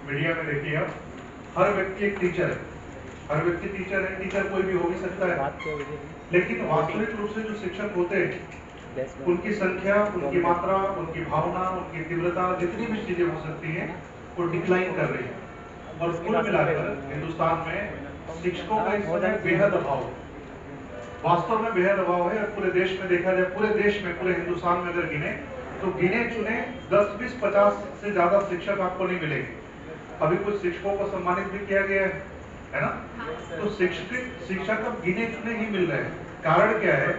Media में देखिए आप, हर व्यक्ति एक टीचर है, हर व्यक्ति टीचर है, टीचर कोई भी हो भी सकता है, लेकिन वास्तविक रूप से जो शिक्षक होते हैं उनकी संख्या, उनकी मात्रा, उनकी भावना, उनकी तीव्रता, जितनी भी चीजें हो सकती हैं वो डिक्लाइन कर रही है। और कुल मिलाकर हिंदुस्तान में शिक्षकों का इस समय बेहद अभाव है, वास्तव में बेहद अभाव है। और पूरे देश में देखा जाए, पूरे देश में, पूरे हिंदुस्तान में अगर गिने तो गिने चुने 10, 20, 50 से ज्यादा शिक्षक आपको नहीं मिलेंगे। अभी कुछ शिक्षकों को सम्मानित भी किया गया है ना? तो शिक्षक अब गिने चुने ही मिल रहे हैं। कारण क्या है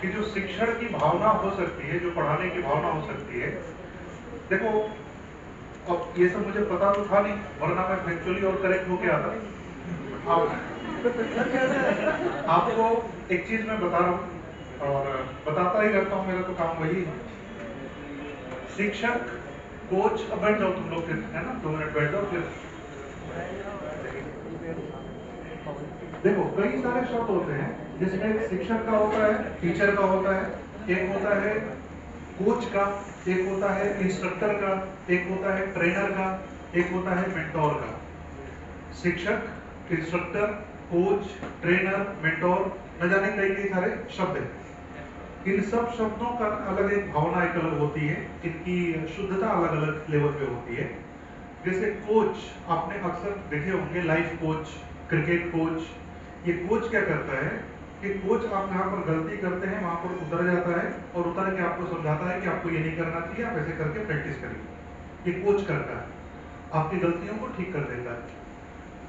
कि जो शिक्षण की भावना हो सकती है, जो पढ़ाने की भावना हो सकती है, देखो अब ये सब मुझे पता तो था नहीं, वरना मैं फैक्चुअली और करेक्ट होके आता। आपको एक चीज मैं बता रहा हूँ और बताता ही रहता हूँ, मेरा तो काम वही है। शिक्षक, कोच, अब बैठ जाओ तुम लोग फिर, है ना, 2 मिनट बैठ जाओ फिर। देखो कई सारे शब्द होते हैं जिसमें एक शिक्षक का होता है, टीचर का होता है, एक होता है कोच का, एक होता है इंस्ट्रक्टर का, एक होता है ट्रेनर का, एक होता है मेंटोर का। शिक्षक, इंस्ट्रक्टर, कोच, ट्रेनर, मेंटोर, न जाने कई सारे शब्द हैं। इन सब शब्दों का अलग एक भावना एक अलग होती है, इनकी शुद्धता अलग अलग लेवल पे होती है। जैसे कोच आपने अक्सर देखे होंगे, लाइफ कोच, क्रिकेट कोच। ये कोच क्या करता है कि कोच आप जहाँ पर गलती करते हैं वहां पर उतर जाता है और उतर के आपको समझाता है कि आपको ये नहीं करना चाहिए, आप ऐसे करके प्रैक्टिस करिए। ये कोच करता है, आपकी गलतियों को ठीक कर देता है।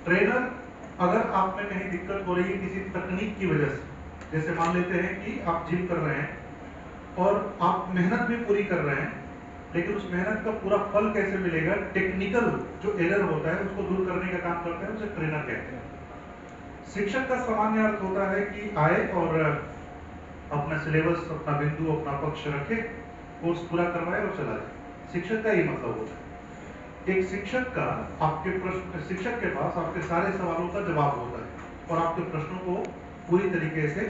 ट्रेनर, अगर आप में कहीं दिक्कत हो रही है किसी तकनीक की वजह से, जैसे मान लेते हैं कि आप जिम कर रहे हैं और आप मेहनत भी पूरी कर रहे हैं, लेकिन उस मेहनत का पूरा फल कैसे मिलेगा, टेक्निकल जो एरर होता है उसको दूर करने का काम करता है, उसे ट्रेनर कहते हैं। शिक्षक का सामान्य अर्थ होता है कि आए और अपना सिलेबस, अपना बिंदु, अपना पक्ष रखे, कोर्स पूरा करवाए और चला जाए। शिक्षक का ये मतलब होता है। एक शिक्षक का आपके प्रश्न, शिक्षक के पास आपके सारे सवालों का जवाब होता है और आपके प्रश्नों को पूरी तरीके से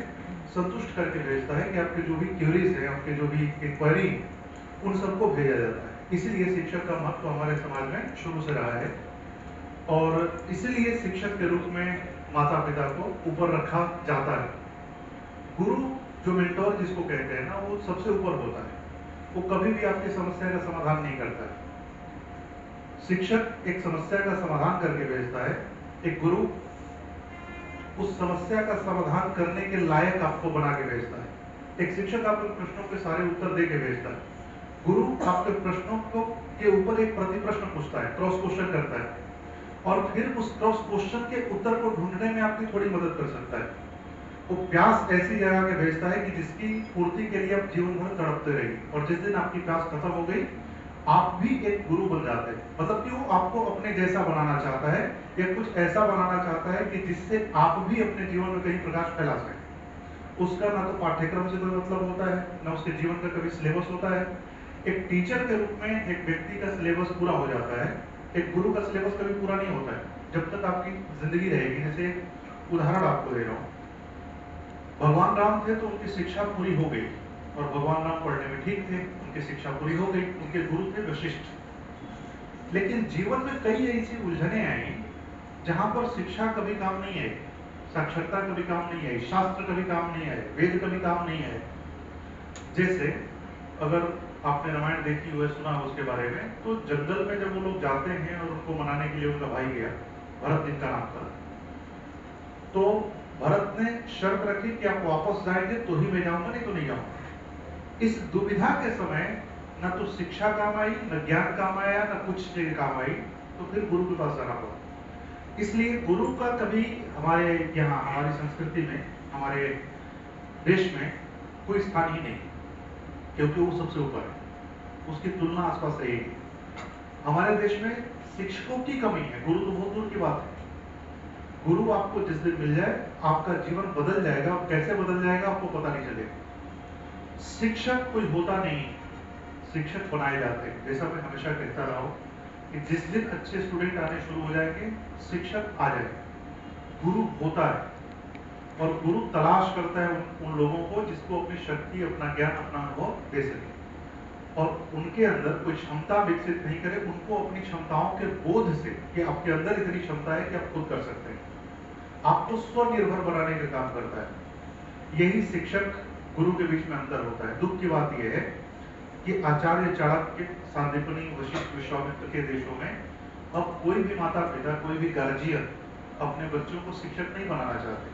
संतुष्ट करके भेजता है कि आपके जो भी क्वेरीज है, आपके जो भी इंक्वायरी, उन सबको भेजा जाता है। इसीलिए शिक्षक का महत्व हमारे समाज में शुरू से रहा है और इसीलिए शिक्षक के रूप में माता पिता को ऊपर रखा जाता है। गुरु, जो मेंटोर जिसको कहते हैं ना, वो सबसे ऊपर होता है। वो कभी भी आपकी समस्या का समाधान नहीं करता है। शिक्षक एक समस्या का समाधान करके भेजता है, एक गुरु उस समस्या का समाधान करने के लायक आपको बना के भेजता है। एक शिक्षक आपके प्रश्नों के सारे उत्तर दे के भेजता है। गुरु आपके प्रश्नों को के ऊपर एक प्रति प्रश्न पूछता है, क्रॉस क्वेश्चन करता है और फिर उस क्रॉस क्वेश्चन के उत्तर को ढूंढने में आपकी थोड़ी मदद कर सकता है। वो प्यास ऐसी जगह के भेजता है कि जिसकी पूर्ति के लिए आप जीवन भर तड़पते रहिए, और जिस दिन आपकी प्यास खत्म हो गई आप भी एक गुरु बन जाते हैं। मतलब कि वो आपको अपने जैसा बनाना चाहता है या कुछ ऐसा बनाना चाहता है कि जिससे आप भी अपने जीवन में कहीं प्रकाश फैला सकें। उसका ना तो पाठ्यक्रम से कोई मतलब होता है, ना उसके जीवन का कभी सिलेबस होता है। एक टीचर के रूप में एक व्यक्ति का सिलेबस पूरा हो जाता है, एक गुरु का सिलेबस कभी पूरा नहीं होता है जब तक आपकी जिंदगी रहेगी। जैसे एक उदाहरण आपको दे रहा हूँ, भगवान राम थे तो उनकी शिक्षा पूरी हो गई और भगवान राम पढ़ने में ठीक थे, उनकी शिक्षा पूरी हो गई, उनके गुरु थे वशिष्ठ। लेकिन जीवन में कई ऐसी उलझने आई जहां पर शिक्षा कभी काम नहीं आई, साक्षरता कभी काम नहीं आई, शास्त्र कभी काम नहीं आए, वेद कभी काम नहीं आए। जैसे अगर आपने रामायण देखी हुआ, सुना हो उसके बारे में, तो जंगल में जब वो लोग जाते हैं और उनको मनाने के लिए उनका भाई गया, भरत जिनका नाम था, तो भरत ने शर्त रखी कि आप वापस जाएंगे तो ही मैं जाऊंगा, नहीं तो नहीं जाऊंगा। इस दुविधा के समय न तो शिक्षा काम आई, न ज्ञान काम आया, न कुछ चीज काम आई, तो फिर गुरु के पास जाना पड़ा। इसलिए गुरु का कभी हमारे यहाँ, हमारी संस्कृति में, हमारे देश में कोई स्थान ही नहीं, क्योंकि वो सबसे ऊपर है, उसकी तुलना आसपास रहेगी। हमारे देश में शिक्षकों की कमी है, गुरु तो बहुत दूर की बात है। गुरु आपको जिस दिन मिल जाए आपका जीवन बदल जाएगा, और कैसे बदल जाएगा आपको पता नहीं चलेगा। शिक्षक कोई होता नहीं, शिक्षक बनाए जाते हैं। जैसा मैं हमेशा कहता रहा हूं कि जिस दिन अच्छे स्टूडेंट आने शुरू हो जाएंगे, शिक्षक आ जाएगा। गुरु होता है और गुरु तलाश करता है उन लोगों को जिसको अपनी शक्ति, अपना ज्ञान, अपना अनुभव दे सके। और उनके अंदर कोई क्षमता विकसित नहीं करे, उनको अपनी क्षमताओं के बोध से कि आपके अंदर इतनी क्षमता है कि आप खुद कर सकते हैं, आपको स्वनिर्भर बनाने का काम करता है। यही शिक्षक गुरु के बीच में अंतर होता है। दुख की बात यह है कि आचार्य चाणक्य, सांदीपनि, वशिष्ठ, विश्वामित्र के देशों में अब कोई भी माता पिता, कोई भी गार्जियन अपने बच्चों को शिक्षक नहीं बनाना चाहते,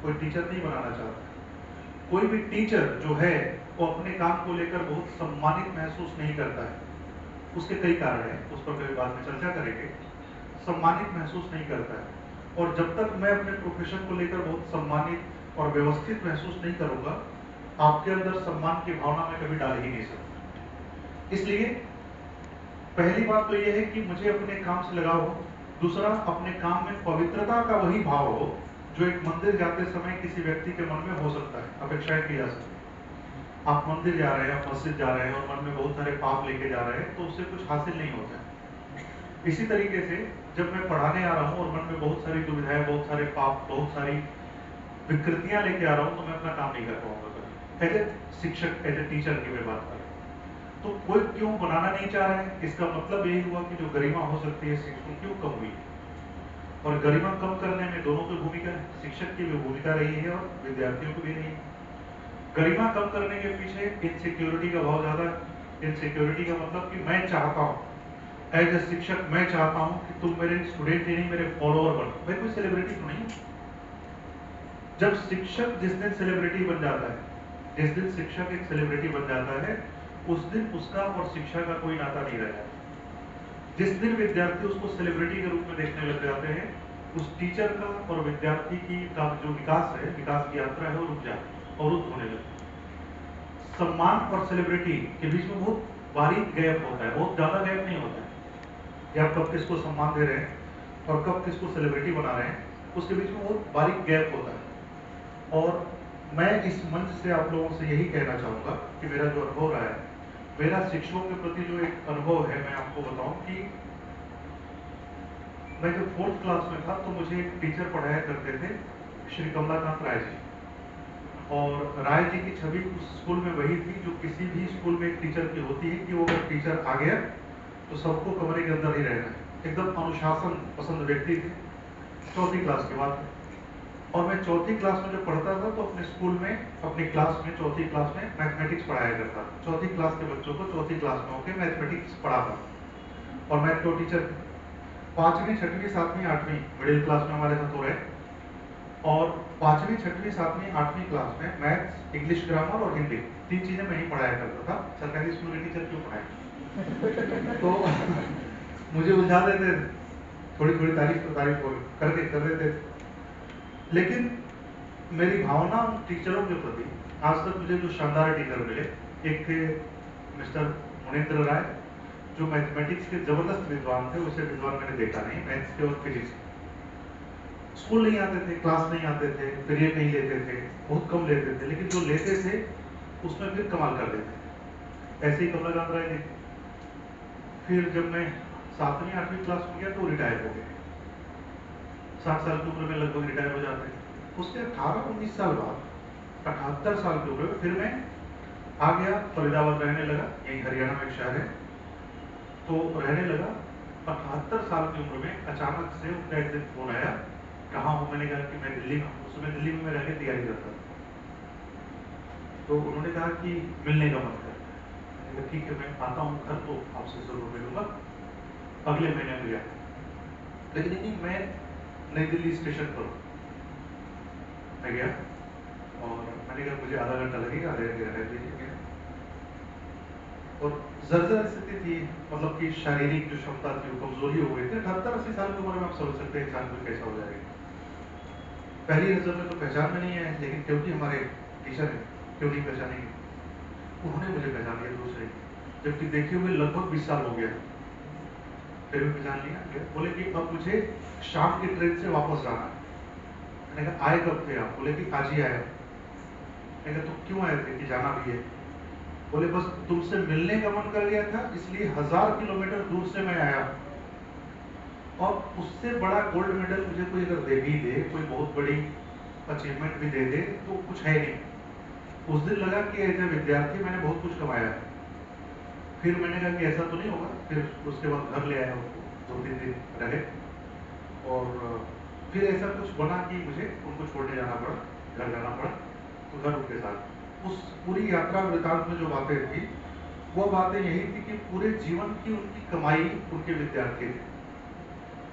कोई टीचर नहीं बनाना चाहता। कोई भी टीचर जो है वो अपने काम को लेकर बहुत सम्मानित महसूस नहीं करता है। उसके कई कारण हैं, उस पर कभी बाद में चर्चा करेंगे। सम्मानित महसूस नहीं करता है, और जब तक मैं अपने प्रोफेशन को लेकर बहुत सम्मानित और व्यवस्थित महसूस नहीं करूंगा, आपके अंदर सम्मान की भावना मैं कभी डाल ही नहीं सकता। इसलिए पहली बात तो यह है कि मुझे अपने काम से लगाव हो। दूसरा, अपने काम में पवित्रता का वही भाव हो जो एक मंदिर जाते समय किसी व्यक्ति के मन में हो सकता है, अपेक्षाएं की जा सकती है। आप मंदिर जा रहे हैं, आप मस्जिद जा रहे हैं और मन में बहुत सारे पाप लेके जा रहे हैं, तो उससे कुछ हासिल नहीं होता है। इसी तरीके से जब मैं पढ़ाने आ रहा हूँ और मन में बहुत सारी दुविधाएं, बहुत सारे पाप, बहुत सारी विकृतियां लेके आ रहा हूँ, तो मैं अपना काम नहीं कर पाऊंगा कभी। एज ए शिक्षक, एज ए टीचर की मैं बात करूँ तो कोई क्यों बनाना नहीं चाह रहा है, इसका मतलब यही हुआ कि जो गरिमा हो सकती है शिक्षकों क्यों कम हुई। और गरिमा कम करने में दोनों की भूमिका है, शिक्षक की भी भूमिका रही है और विद्यार्थियों की भी रही है। गरिमा कम करने के पीछे इनसिक्योरिटी का बहुत ज्यादा है। इनसिक्योरिटी का मतलब कि मैं चाहता हूँ, एज ए शिक्षक मैं चाहता हूँ कि तुम मेरे स्टूडेंट ही नहीं, मेरे फॉलोअर बनो। मैं कोई सेलिब्रिटी तो नहीं हूँ। जब शिक्षक जिस दिन सेलिब्रिटी बन जाता है, जिस दिन शिक्षक एक सेलिब्रिटी बन जाता है, उस दिन उसका और शिक्षा का कोई नाता नहीं रह जाता। जिस दिन विद्यार्थी उसको सेलिब्रिटी के रूप में देखने लग जाते हैं, उस टीचर का और विद्यार्थी की का जो विकास है, विकास की यात्रा है, वो रुक जाती है, अवरुद्ध होने लगती है। सम्मान और सेलिब्रिटी के बीच में बहुत बारीक गैप होता है, बहुत ज्यादा गैप नहीं होता है कि आप कब किसको सम्मान दे रहे हैं और कब किसको सेलिब्रिटी बना रहे हैं, उसके बीच में बहुत बारीक गैप होता है। और मैं इस मंच से आप लोगों से यही कहना चाहूंगा कि मेरा जो अनुभव रहा है, मेरा शिक्षकों के प्रति जो एक अनुभव है, मैं आपको बताऊं कि मैं जब 4th क्लास में था तो मुझे एक टीचर पढ़ाया करते थे, श्री कमलाकांत राय जी। और राय जी की छवि उस स्कूल में वही थी जो किसी भी स्कूल में एक टीचर की होती है कि वो अगर टीचर आ गया तो सबको कमरे के अंदर ही रहना है। एकदम अनुशासन पसंद व्यक्ति थे। 4th क्लास के बाद, और मैं 4th क्लास में जब पढ़ता था तो अपने स्कूल में, अपनी क्लास में 4th क्लास में मैथमेटिक्स पढ़ाया करता था। 4th क्लास के बच्चों को 4th क्लास में होकर मैथमेटिक्स पढ़ाता और मैथ के टीचर। 5वीं, 6वीं, 7वीं, 8वीं मिडिल क्लास में हमारे साथ हो रहे, और 5वीं, 6वीं, 7वीं, 8वीं क्लास में मैथ्स, इंग्लिश ग्रामर और हिंदी, 3 चीजें मैं ही पढ़ाया करता था। सरकारी स्कूल के टीचर क्यों पढ़ाए तो मुझे उलझा देते, थोड़ी थोड़ी तारीफ तो तारीफ करके कर देते। लेकिन मेरी भावना उन टीचरों के प्रति, आज तक मुझे जो शानदार टीचर मिले, एक थे मिस्टर मुनीन्द्र राय, जो मैथमेटिक्स के जबरदस्त विद्वान थे। उसे विद्वान मैंने देखा नहीं, मैथ्स के और फिजिक्स के। स्कूल नहीं आते थे, क्लास नहीं आते थे, पीरियड नहीं लेते थे, बहुत कम लेते थे, लेकिन जो लेते थे उसमें फिर कमाल कर देते थे। ऐसे ही कमलाकांत राय जी। फिर जब मैं 7वीं, 8वीं क्लास में गया तो रिटायर हो गए। 60 साल की उम्र में लगभग रिटायर हो जाते हैं। उसके 18-19 साल बाद 78 साल की उम्र में फिर मैं आ गया, फरीदाबाद रहने लगा, यही हरियाणा में एक शहर है, तो रहने लगा। 78 साल की उम्र में अचानक से उनका एक दिन फोन आया, कहाँ हूँ? मैंने कहा कि मैं दिल्ली में हूँ। उस समय दिल्ली में मैं रहने की तैयारी करता था। तो उन्होंने कहा कि मिलने का मन करता है। मैंने कहा ठीक है, मैं आता हूँ घर तो आपसे जरूर मिलूंगा। अगले महीने में गया, लेकिन नहीं, मैं नई दिल्ली स्टेशन पर मैं गया और मैंने कहा मुझे आधा घंटा लगेगा, आधे घंटे रह लीजिए। और जर्जर स्थिति थी, मतलब कि शारीरिक जो क्षमता थी वो कमजोरी हो गई थी। 78-80 साल की उम्र में आप समझ सकते हैं इंसान को कैसा हो जाएगा। पहली नजर में तो पहचान में नहीं है, लेकिन क्योंकि हमारे टीचर है, क्यों नहीं पहचानेंगे। उन्होंने मुझे पहचान लिया दूसरे, जबकि देखे हुए लगभग 20 साल हो गया, फिर भी पहचान लिया। बोले कि अब मुझे शाम की ट्रेन से वापस जाना है। मैंने कहा आए कब थे आप? बोले कि आज ही आया। मैंने कहा तो क्यों आए थे? कि जाना भी है। बोले बस तुमसे मिलने का मन कर गया था, इसलिए 1000 किलोमीटर दूर से मैं आया। और उससे बड़ा गोल्ड मेडल मुझे कोई अगर दे भी दे, कोई बहुत बड़ी अचीवमेंट भी दे दे, तो कुछ है नहीं। उस दिन लगा कि एज ए विद्यार्थी मैंने बहुत कुछ कमाया है। फिर मैंने कहा कि ऐसा तो नहीं होगा, फिर उसके बाद घर ले आया उनको, 2-3 दिन रहे और फिर ऐसा कुछ बना कि मुझे उनको छोड़ने जाना पड़ा, घर जाना पड़ा, तो घर उनके साथ। उस पूरी यात्रा वृतांत में जो बातें थी वो बातें यही थी कि पूरे जीवन की उनकी कमाई उनके विद्यार्थी थे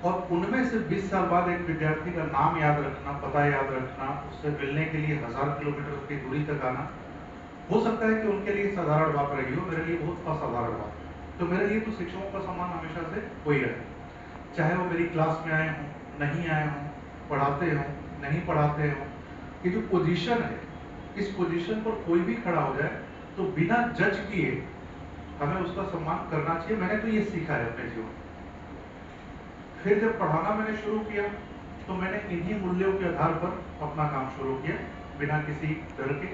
और उनमें से 20 साल बाद एक विद्यार्थी का नाम याद रखना, पता याद रखना, उससे मिलने के लिए 1000 किलोमीटर की दूरी तक आना, हो सकता है कि उनके लिए साधारण बात रही हो, मेरे लिए बहुत असाधारण बात। तो मेरे लिए तो शिक्षकों का सम्मान हमेशा से हो ही रहा है, चाहे वो मेरी क्लास में आए हों, नहीं आए हों, पढ़ाते हों, नहीं पढ़ाते हों। ये जो पोजीशन है, इस पोजीशन पर कोई भी खड़ा हो जाए तो बिना जज किए हमें उसका सम्मान करना चाहिए। मैंने तो ये सीखा है अपने जीवन में। फिर जब पढ़ाना मैंने शुरू किया तो मैंने इन्हीं मूल्यों के आधार पर अपना काम शुरू किया, बिना किसी डर के,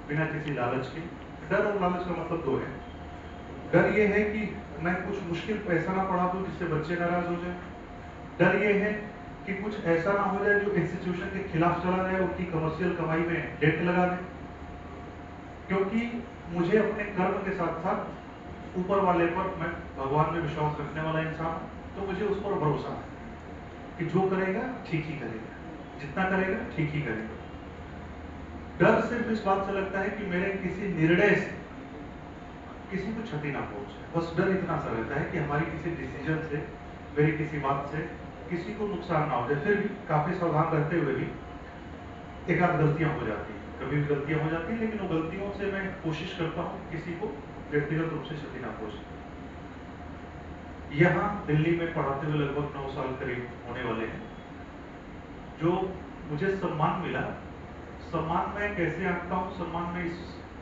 बिना किसी लालच के। डर और लालच का मतलब दो है। डर ये है कि मैं कुछ मुश्किल पैसा ना पढ़ा दूं जिससे बच्चे नाराज हो जाए। डर ये है कि कुछ ऐसा ना हो जाए जो इंस्टीट्यूशन के खिलाफ चला जाए, उनकी कमर्शियल कमाई में डेट लगा दे। क्योंकि मुझे अपने कर्म के साथ साथ ऊपर वाले पर, मैं भगवान में विश्वास रखने वाला इंसान हूं, तो मुझे उस पर भरोसा है कि जो करेगा ठीक ही करेगा, जितना करेगा ठीक ही करेगा। डर सिर्फ इस बात से लगता है कि मेरे किसी निर्णय से किसी को क्षति ना पहुंचे, बस डर इतना सा रहता है कि हमारी किसी डिसीजन से, मेरी किसी बात से किसी को नुकसान ना हो जाए। फिर भी काफी सावधान रहते हुए भी एक आध गलतियां हो जाती है, कभी भी गलतियां हो जाती है, लेकिन वो गलतियों से मैं कोशिश करता हूँ किसी को व्यक्तिगत रूप से क्षति ना पहुंचे। यहाँ दिल्ली में पढ़ाते हुए लगभग 9 साल करीब होने वाले हैं। जो मुझे सम्मान मिला, सम्मान मैं कैसे आंकता हूँ? सम्मान में इस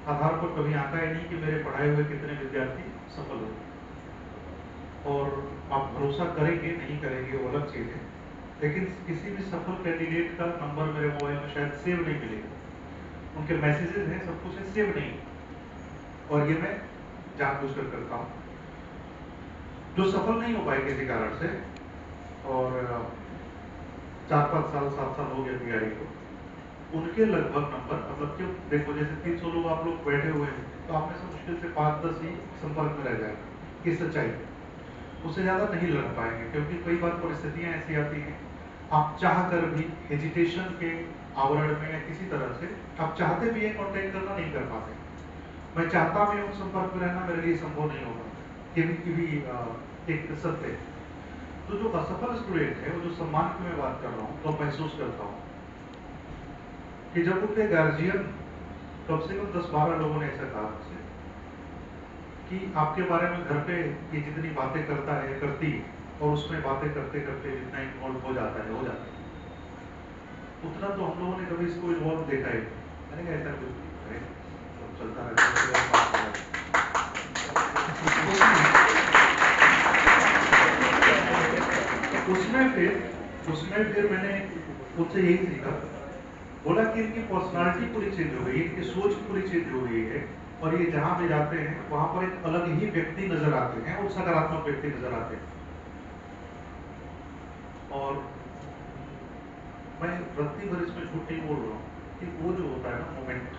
आधार पर कभी आंका है नहीं कि मेरे पढ़ाए हुए कितने विद्यार्थी सफल हो। और आप भरोसा करेंगे नहीं करेंगे वो अलग चीज है, लेकिन किसी भी सफल कैंडिडेट का नंबर मेरे मोबाइल में शायद सेव नहीं मिलेगा। उनके मैसेजेस हैं, सब कुछ है, सेव नहीं। और ये मैं जानबूझकर करता हूँ। जो सफल नहीं हो पाए किसी कारण से और 4-5 साल 7 साल हो गया तैयारी को, उनके लगभग नंबर, मतलब कि देखो जैसे 300 लोग आप लोग बैठे हुए हैं तो आप में से मुश्किल से 5-10 ही संपर्क में रह जाएगा। ये सच्चाई है। उससे ज्यादा नहीं लड़ पाएंगे क्योंकि कई बार परिस्थितियां ऐसी आती हैं, आप चाह कर भी हेजिटेशन के आवरण में या किसी तरह से आप चाहते भी हैं कांटेक्ट करना, नहीं कर पाते। मैं चाहता भी हूँ संपर्क में रहना, मेरे लिए संभव नहीं होगा। ये भी एक सत्य है। तो जो असफल स्टूडेंट है, वो जो सम्मान की मैं बात कर रहा हूँ, तो महसूस करता हूँ कि जब उनके गार्जियन, कम से कम 10-12 लोगों ने ऐसा कहा मुझसे कि आपके बारे में घर पे ये जितनी बातें करता है, करती है, और उसमें बातें करते करते जितना इन्वॉल्व हो जाता है उतना तो हम लोगों ने कभी इसको इन्वॉल्व देखा ही नहीं। मैंने कहा ऐसा कुछ नहीं है, तो चलता रहता है। उसमें फिर मैंने उससे यही सीखा, बोला कि इनकी पर्सनालिटी पूरी चेंज हो गई, इनकी सोच पूरी चेंज हो गई है, और ये जहां भी जाते हैं वहां पर एक अलग ही व्यक्ति नजर आते हैं और सकारात्मक व्यक्ति नजर आते हैं। और मैं रत्ती भर इसमें झूठ नहीं बोल रहा हूँ कि वो जो होता है ना मोमेंट,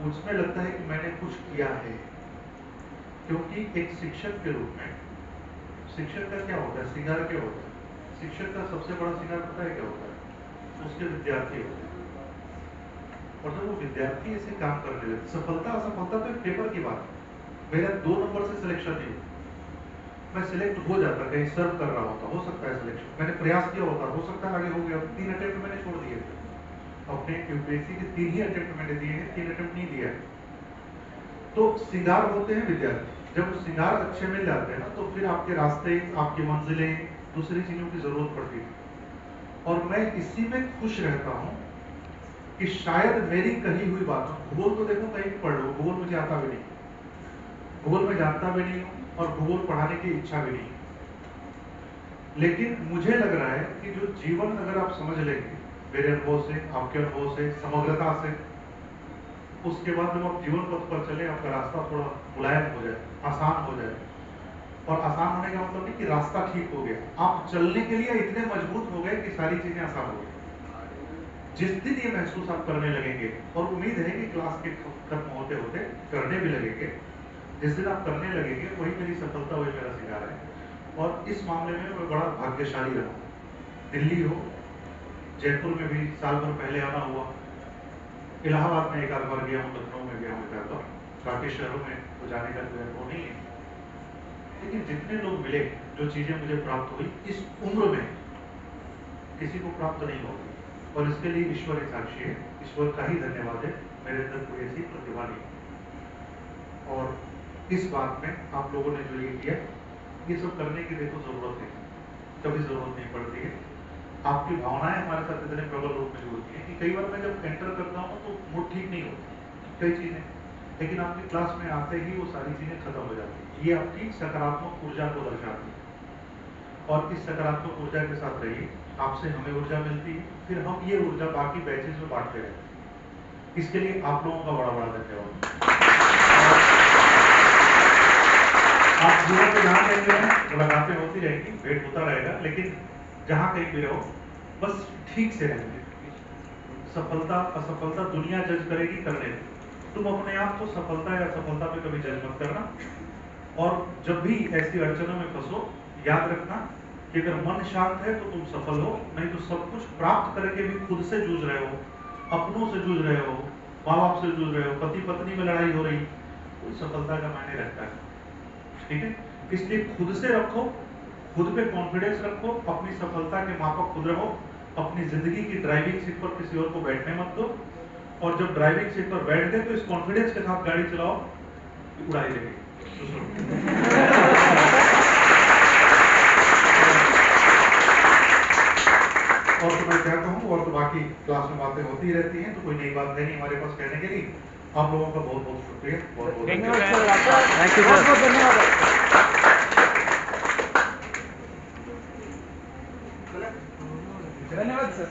उसमें लगता है कि मैंने कुछ किया है। क्योंकि एक शिक्षक के रूप में, शिक्षक का क्या होता है, श्रृंगार क्या होता है? शिक्षक का सबसे बड़ा श्रृंगार पता है क्या होता है? उसके विद्यार्थी होते हैं। और जब वो विद्यार्थी ऐसे काम करने लगते, सफलता असफलता तो एक पेपर की बात है। मेरा 2 नंबर से सिलेक्शन नहीं हुआ, मैं सिलेक्ट हो जाता, कहीं सर्व कर रहा होता, हो सकता है सिलेक्शन, मैंने प्रयास किया होता, हो सकता है आगे हो गया। 3 अटेम्प्ट मैंने छोड़ दिए थे अपने यूपीएससी के, 3 ही अटेम्प्ट मैंने दिए हैं, 3 अटेम्प्ट नहीं दिया है। तो श्रृंगार होते हैं विद्यार्थी। जब श्रृंगार अच्छे मिल जाते हैं ना, तो फिर आपके रास्ते, आपकी मंजिलें, दूसरी चीजों की जरूरत पड़ती है। और मैं इसी में खुश रहता हूँ कि शायद मेरी कही हुई बात, भूगोल तो देखो कहीं भी पढ़ लो, भूगोल मुझे आता भी नहीं, भूगोल में जानता भी नहीं हूँ और भूगोल पढ़ाने की इच्छा भी नहीं। लेकिन मुझे लग रहा है कि जो जीवन अगर आप समझ लेंगे मेरे अनुभव से, आपके अनुभव से, समग्रता से, उसके बाद जब आप जीवन पथ पर चले, आपका रास्ता थोड़ा मुलायम हो जाए, आसान हो जाए। और आसान होने का मतलब नहीं कि रास्ता ठीक हो गया, आप चलने के लिए इतने मजबूत हो गए कि सारी चीजें आसान हो गई। जिस दिन ये महसूस आप करने लगेंगे, और उम्मीद है कि क्लास के खत्म होते होते करने भी लगेंगे, जिस दिन आप करने लगेंगे वही मेरी सफलता, वही मेरा शिकार है। और इस मामले में मैं बड़ा भाग्यशाली रहा। दिल्ली हो, जयपुर में भी साल भर पहले आना हुआ, इलाहाबाद में एक आध बार गया हूँ, लखनऊ में गया हूँ एक आध बार, काफी शहरों में तो जाने का कोई अनुभव नहीं है। लेकिन जितने लोग मिले, जो चीजें मुझे प्राप्त हुई इस उम्र में किसी को प्राप्त नहीं होगी, और इसके लिए ईश्वर ही साक्षी है। ईश्वर का ही धन्यवाद है, मेरे अंदर कोई ऐसी प्रतिभा नहीं। और इस बात में आप लोगों ने जो ये किया, ये सब करने की देखो जरूरत है, कभी जरूरत नहीं पड़ती है। आपकी भावनाएं हमारे साथ इतने प्रबल रूप में जुड़ती है कि कई बार मैं जब एंटर करता हूँ तो मूड ठीक नहीं होती कई चीजें, लेकिन आपकी क्लास में आते ही वो सारी चीजें खत्म हो जाती है। ये आपकी सकारात्मक ऊर्जा को दर्शाती है, और इस सकारात्मक ऊर्जा के साथ रहिए, आपसे हमें ऊर्जा मिलती है, फिर हम ये ऊर्जा बाकी बैचेस में बांटते रहते हैं। इसके लिए आप लोगों का बड़ा बड़ा धन्यवाद। आप जीवन में जहाँ कहीं रहें, मुलाकातें होती रहेंगी, भेंट होता रहेगा, लेकिन जहाँ कहीं भी रहो बस ठीक से रहेंगे। सफलता असफलता दुनिया जज करेगी, करने दो। तुम अपने आप को सफलता या असफलता पे कभी जज मत करना। और जब भी ऐसी अड़चनों में फंसो, याद रखना कि अगर मन शांत है तो तुम सफल हो, नहीं तो सब कुछ प्राप्त करके भी खुद से जूझ रहे हो, अपनों से जूझ रहे हो, माँ बाप से जूझ रहे हो, पति पत्नी में लड़ाई हो रही, कोई सफलता का मायने रहता है। ठीक है, इसलिए खुद से रखो, खुद पे कॉन्फिडेंस रखो, अपनी सफलता के मापक खुद रहो। अपनी जिंदगी की ड्राइविंग सीट पर किसी और को बैठने मत दो, और जब ड्राइविंग सीट पर बैठ गए तो इस कॉन्फिडेंस के साथ गाड़ी चलाओ, उड़ाई देगी। और तो मैं क्या कहूँ, और तो बाकी क्लास में बातें होती रहती हैं, तो कोई नई बात है नहीं हमारे पास कहने के लिए। आप लोगों का बहुत बहुत शुक्रिया, बहुत बहुत धन्यवाद सर।